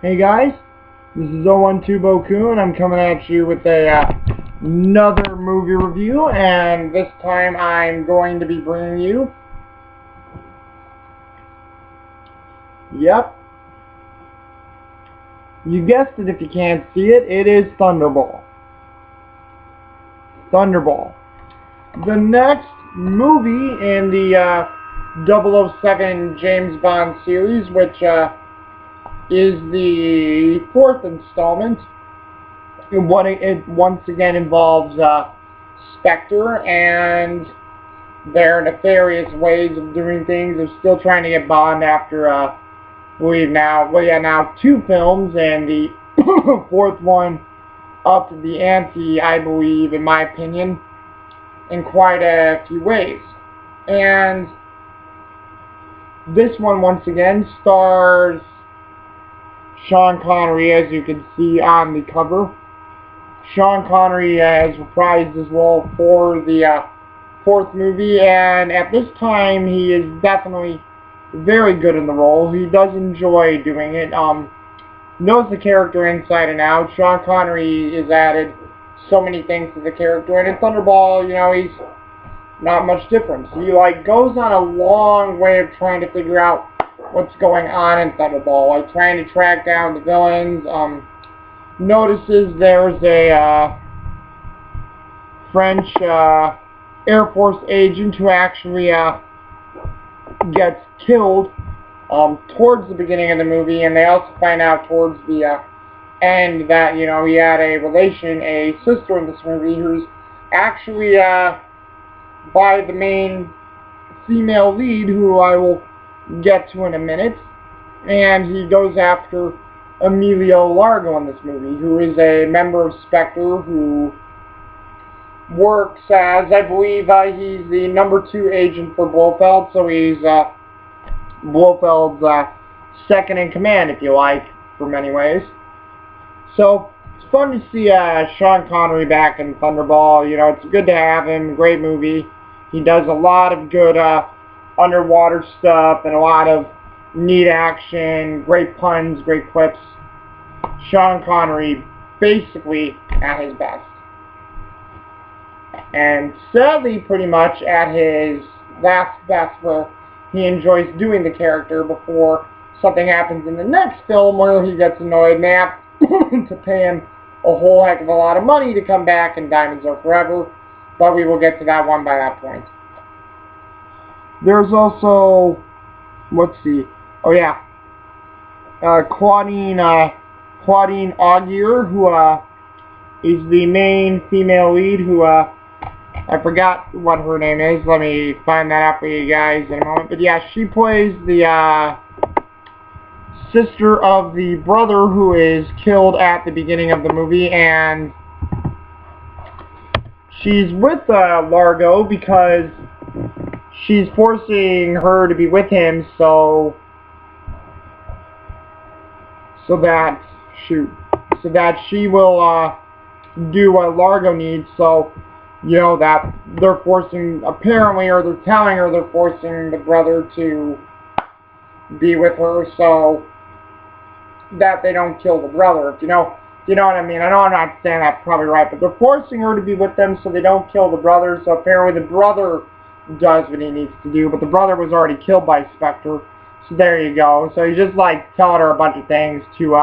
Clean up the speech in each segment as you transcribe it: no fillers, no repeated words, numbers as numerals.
Hey guys, this is 012 Boku, and I'm coming at you with another movie review, and this time I'm going to be bringing you, yep, you guessed it if you can't see it, it is Thunderball. Thunderball. The next movie in the 007 James Bond series, which is the fourth installment. It once again involves Spectre and their nefarious ways of doing things. They're still trying to get Bond after, now two films, and the fourth one up to the ante, I believe, in my opinion, in quite a few ways. And this one, once again, stars Sean Connery, as you can see on the cover. Sean Connery has reprised his role for the fourth movie, and at this time he is definitely very good in the role. He does enjoy doing it. Knows the character inside and out. Sean Connery has added so many things to the character, and in Thunderball, he's not much different. He goes on a long way of trying to figure out what's going on in Thunderball, trying to track down the villains. Notices there's a French Air Force agent who actually gets killed towards the beginning of the movie, and they also find out towards the end that he had a sister in this movie who's actually by the main female lead, who I will get to in a minute. And he goes after Emilio Largo in this movie, who is a member of Spectre, who works as, I believe, he's the #2 agent for Blofeld, so he's Blofeld's second in command, if you like, for many ways. So it's fun to see Sean Connery back in Thunderball. It's good to have him. Great movie. He does a lot of good underwater stuff and a lot of neat action, great puns, great clips. Sean Connery basically at his best. And sadly, pretty much at his last best, where he enjoys doing the character before something happens in the next film where he gets annoyed and they have to pay him a whole heck of a lot of money to come back in Diamonds Are Forever. But we will get to that one by that point. There's also, let's see, Claudine Augier, who is the main female lead, who I forgot what her name is. Let me find that out for you guys in a moment. But yeah, she plays the sister of the brother who is killed at the beginning of the movie, and she's with Largo because she's forcing her to be with him so that she will do what Largo needs. So that they're forcing, apparently, or they're telling her they're forcing the brother to be with her so that they don't kill the brother. If you know what I mean. I know I'm not saying that probably right, but they're forcing her to be with them so they don't kill the brother. So apparently the brother does what he needs to do, but the brother was already killed by Spectre. So there you go. So he's just telling her a bunch of things to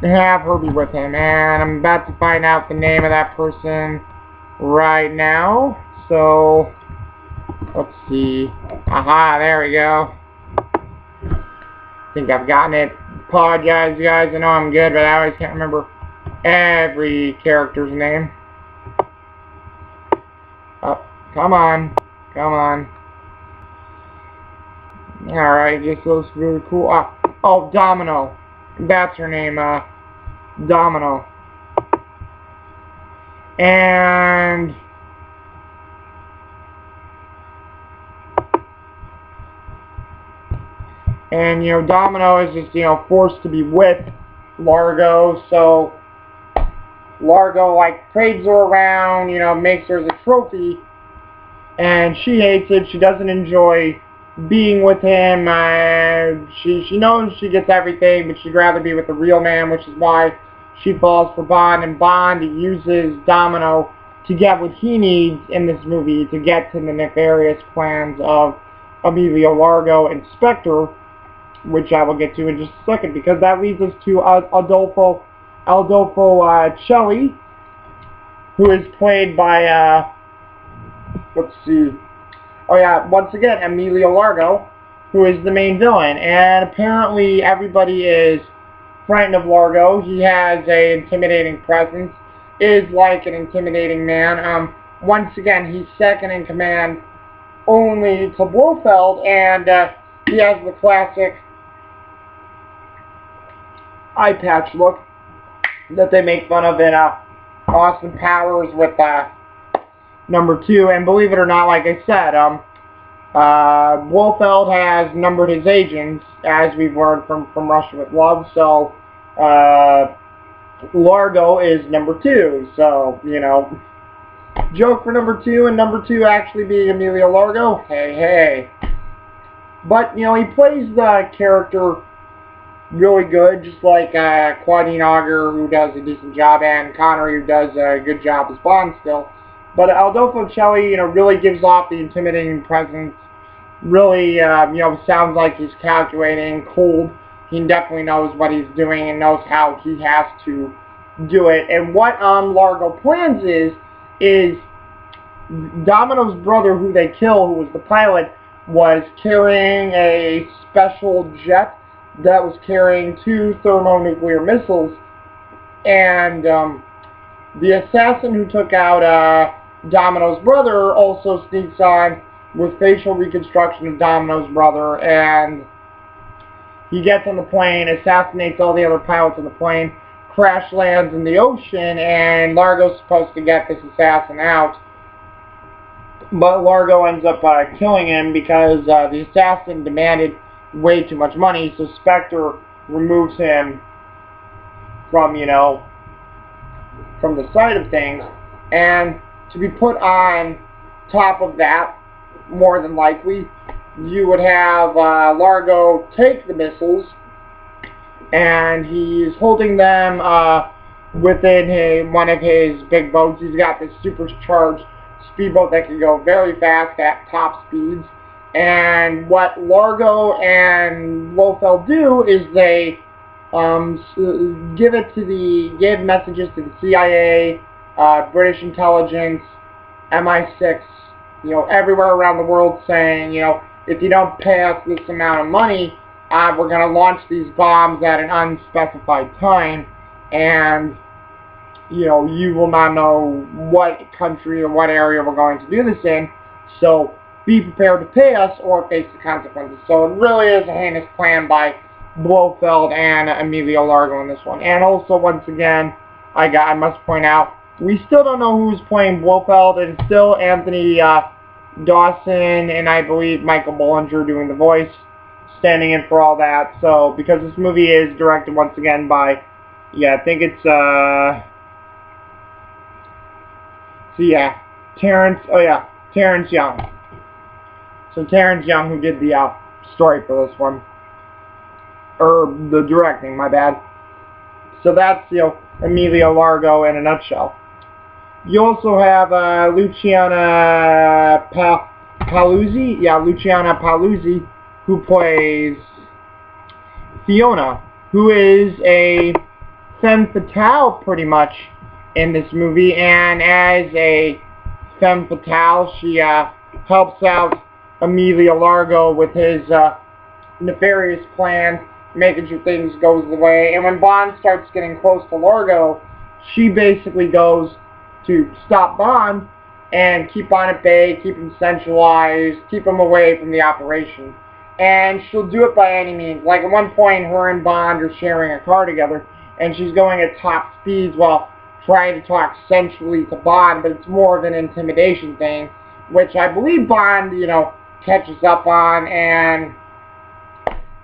have her be with him. And I'm about to find out the name of that person right now. So let's see. Aha, there we go. I think I've gotten it. Apologize, guys. I know I'm good, but I always can't remember every character's name. Oh, come on. Come on. Alright, this looks really cool. Oh, Domino. That's her name, Domino. And Domino is just, forced to be with Largo, so Largo, trades her around, makes her as a trophy, and she hates it. She doesn't enjoy being with him. She knows she gets everything, but she'd rather be with the real man, which is why she falls for Bond, and Bond uses Domino to get what he needs in this movie to get to the nefarious plans of Emilio Largo and Spectre, which I will get to in just a second, because that leads us to Adolfo Celli, who is played by, let's see, oh yeah, once again, Emilio Largo, who is the main villain. And apparently everybody is frightened of Largo. He has an intimidating presence, is like an intimidating man. Once again, he's second in command only to Blofeld, and he has the classic eye patch look that they make fun of in Austin Powers with number 2. And believe it or not, like I said, Blofeld has numbered his agents, as we've learned from Russia with Love, so Largo is number 2, so, you know, joke for number 2, and number 2 actually being Emilio Largo, hey. But, you know, he plays the character really good, just like Claudine Auger, who does a decent job, and Connery, who does a good job as Bond still. But Adolfo Celli, you know, really gives off the intimidating presence. Really, you know, sounds like he's calculating, cold. He definitely knows what he's doing and knows how he has to do it. And what Largo plans is Domino's brother, who they kill, who was the pilot, was carrying a special jet that was carrying 2 thermonuclear missiles. And the assassin who took out Domino's brother also sneaks on with facial reconstruction of Domino's brother, and he gets on the plane, assassinates all the other pilots on the plane, crash lands in the ocean, and Largo's supposed to get this assassin out. But Largo ends up killing him because the assassin demanded way too much money, so Spectre removes him from, you know, from the side of things. And to be put on top of that, more than likely, you would have Largo take the missiles, and he's holding them within one of his big boats. He's got this supercharged speedboat that can go very fast at top speeds. And what Largo and Blofeld do is they give messages to the CIA, British intelligence, MI6, you know, everywhere around the world, saying, you know, if you don't pay us this amount of money, we're going to launch these bombs at an unspecified time, and, you know, you will not know what country or what area we're going to do this in, so be prepared to pay us or face the consequences. So it really is a heinous plan by Blofeld and Emilio Largo in this one. And also, once again, I must point out, we still don't know who's playing Blofeld. It's still Anthony Dawson and I believe Michael Bollinger doing the voice, standing in for all that. So, because this movie is directed once again by, I think it's, Terence Young. So Terence Young, who did the story for this one, or the directing, my bad. So that's, you know, Emilio Largo in a nutshell. You also have Luciana Paluzzi, Luciana Paluzzi, who plays Fiona, who is a femme fatale pretty much in this movie, and as a femme fatale, she helps out Emilio Largo with his nefarious plans, making sure things goes the way. And when Bond starts getting close to Largo, she basically goes to stop Bond and keep on at bay, keep him centralized, keep him away from the operation. And she'll do it by any means. Like at one point, her and Bond are sharing a car together, and she's going at top speeds while trying to talk sensually to Bond, but it's more of an intimidation thing, which I believe Bond, you know, catches up on, and,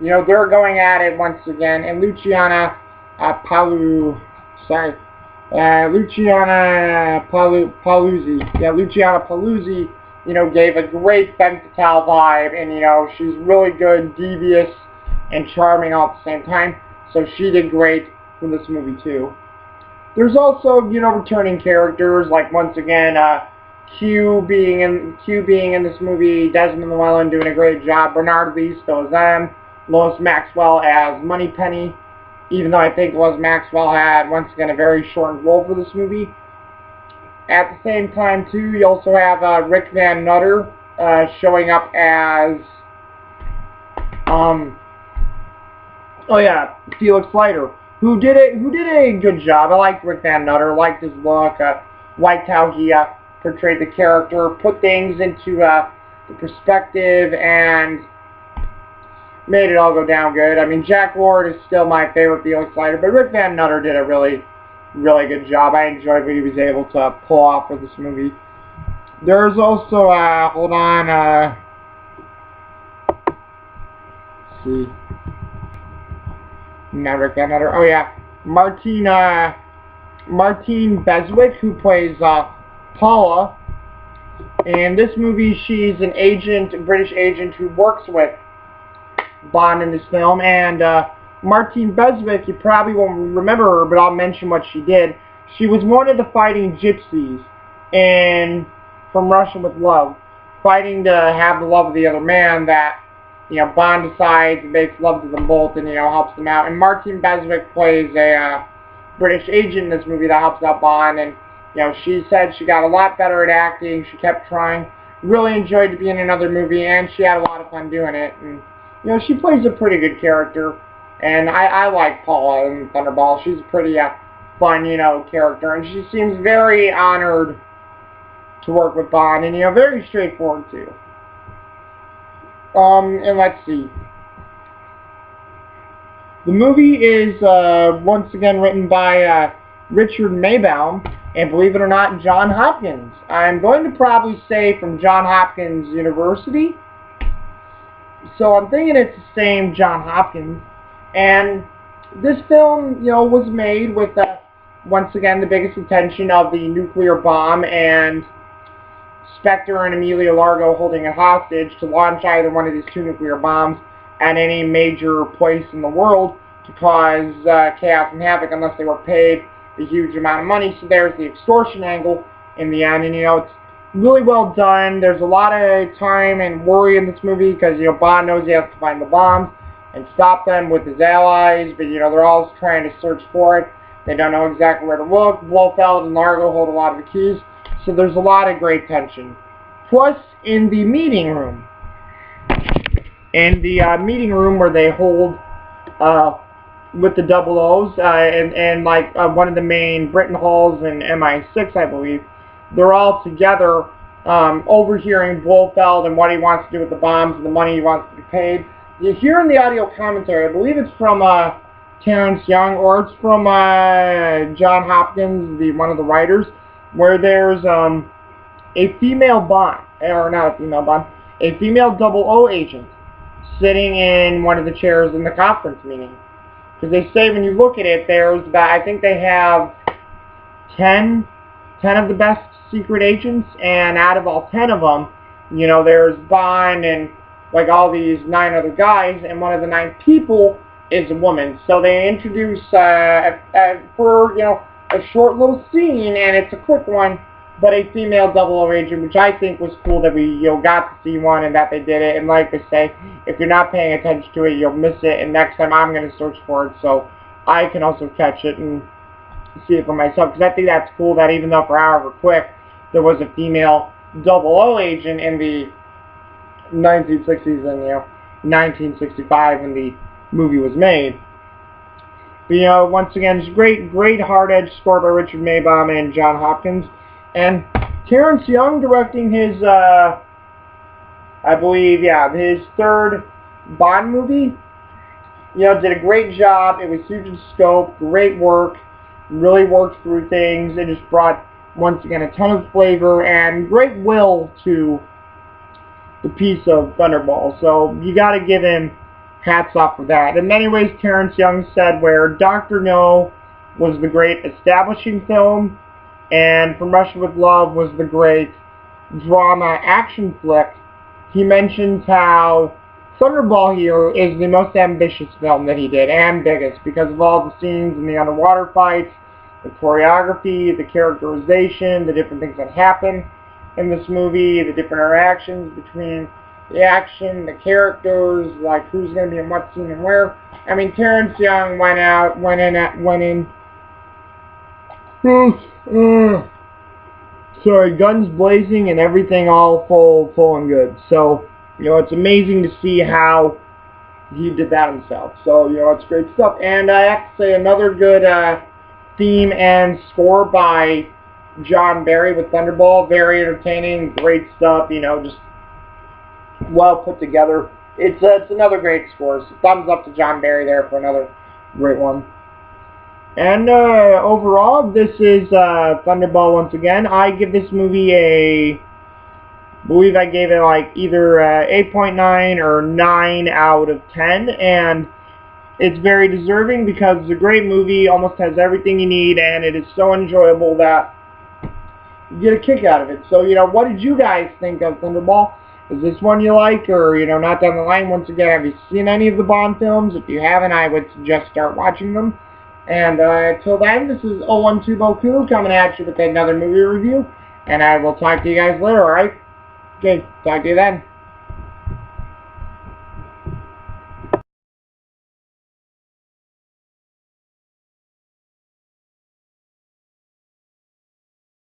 you know, they're going at it once again. And Luciana Paluzzi, gave a great femme fatale vibe, and she's really good, devious, and charming all at the same time. So she did great in this movie too. There's also returning characters like once again Q being in this movie, Desmond Llewellyn doing a great job, Bernard Lee still as M, Lois Maxwell as Moneypenny, even though I think Lois Maxwell had once again a very shortened role for this movie. At the same time too, you also have Rick Van Nutter showing up as Felix Leiter, who did a good job. I liked Rick Van Nutter, liked his look, liked how he portrayed the character, put things into the perspective, and made it all go down good. I mean, Jack Lord is still my favorite Felix Leiter, but Rick Van Nutter did a really good job. I enjoyed what he was able to pull off with this movie. There's also, hold on, let's see. Not Rick Van Nutter. Oh yeah, Martine Beswick, who plays Paula. In this movie, she's an agent, a British agent who works with Bond in this film. And Martine Beswick, you probably won't remember her, but I'll mention what she did. She was one of the fighting gypsies in From Russia with Love, fighting to have the love of the other man that Bond decides and makes love to them both and, helps them out. And Martine Beswick plays a British agent in this movie that helps out Bond. And, she said she got a lot better at acting. She kept trying. Really enjoyed to be in another movie, and she had a lot of fun doing it. And, she plays a pretty good character. And I like Paula in Thunderball. She's a pretty fun, character. And she seems very honored to work with Bond. And, very straightforward, too. And let's see. The movie is once again written by Richard Maybaum, and believe it or not, John Hopkins. I'm going to probably say from John Hopkins University. So I'm thinking it's the same John Hopkins. And this film, was made with once again the biggest intention of the nuclear bomb and Spectre and Amelia Largo holding a hostage to launch either one of these two nuclear bombs at any major place in the world to cause chaos and havoc unless they were paid a huge amount of money. So there's the extortion angle in the end, and it's really well done. There's a lot of time and worry in this movie because Bond knows he has to find the bombs and stop them with his allies, but they're all trying to search for it. They don't know exactly where to look. Blofeld and Largo hold a lot of the keys. So there's a lot of great tension. Plus, in the meeting room. In the meeting room where they hold with the double O's and like one of the main Britton halls in MI6, I believe, they're all together overhearing Blofeld and what he wants to do with the bombs and the money he wants to be paid. You hear in the audio commentary, I believe it's from Terence Young, or it's from John Hopkins, one of the writers, where there's a female Bond, or not a female Bond, a female 00 agent sitting in one of the chairs in the conference meeting. Because they say when you look at it, there's about, I think they have 10 of the best secret agents, and out of all 10 of them, there's Bond and like all these 9 other guys, and one of the 9 people is a woman. So they introduce for a short little scene, and it's a quick one, but a female 00 agent, which I think was cool that we got to see one and that they did it. And like I say, if you're not paying attention to it, you'll miss it. And next time I'm going to search for it so I can also catch it and see it for myself, because I think that's cool that even though for however quick there was a female 00 agent in the 1960s and 1965 when the movie was made. But once again, it's great hard-edged score by Richard Maybaum and John Hopkins, and Terence Young directing his I believe his 3rd Bond movie. Did a great job. It was huge in scope, great work, really worked through things, and just brought once again a ton of flavor and great will to the piece of Thunderball. So you got to give him hats off for that. In many ways, Terence Young said where Dr. No was the great establishing film, and From Russia with Love was the great, drama action flick, he mentions how Thunderball here is the most ambitious film that he did, and biggest, because of all the scenes in the underwater fights, the choreography, the characterization, the different things that happen in this movie, the different interactions between the action, the characters, like who's going to be in what scene and where. I mean, Terence Young went in, sorry, guns blazing and everything all full and good. So, you know, it's amazing to see how he did that himself. So, you know, it's great stuff. And I have to say, another good theme and score by John Barry with Thunderball. Very entertaining, great stuff, you know, just well put together. It's another great score. So thumbs up to John Barry there for another great one. And overall, this is Thunderball once again. I give this movie I believe I gave it like either 8.9 or 9 out of 10. And it's very deserving because it's a great movie, almost has everything you need, and it is so enjoyable that you get a kick out of it. So, you know, what did you guys think of Thunderball? Is this one you like, or, you know, not down the line? Once again, have you seen any of the Bond films? If you haven't, I would suggest start watching them. And till then, this is 012 Boku coming at you with another movie review, and I will talk to you guys later, alright? Okay, talk to you then.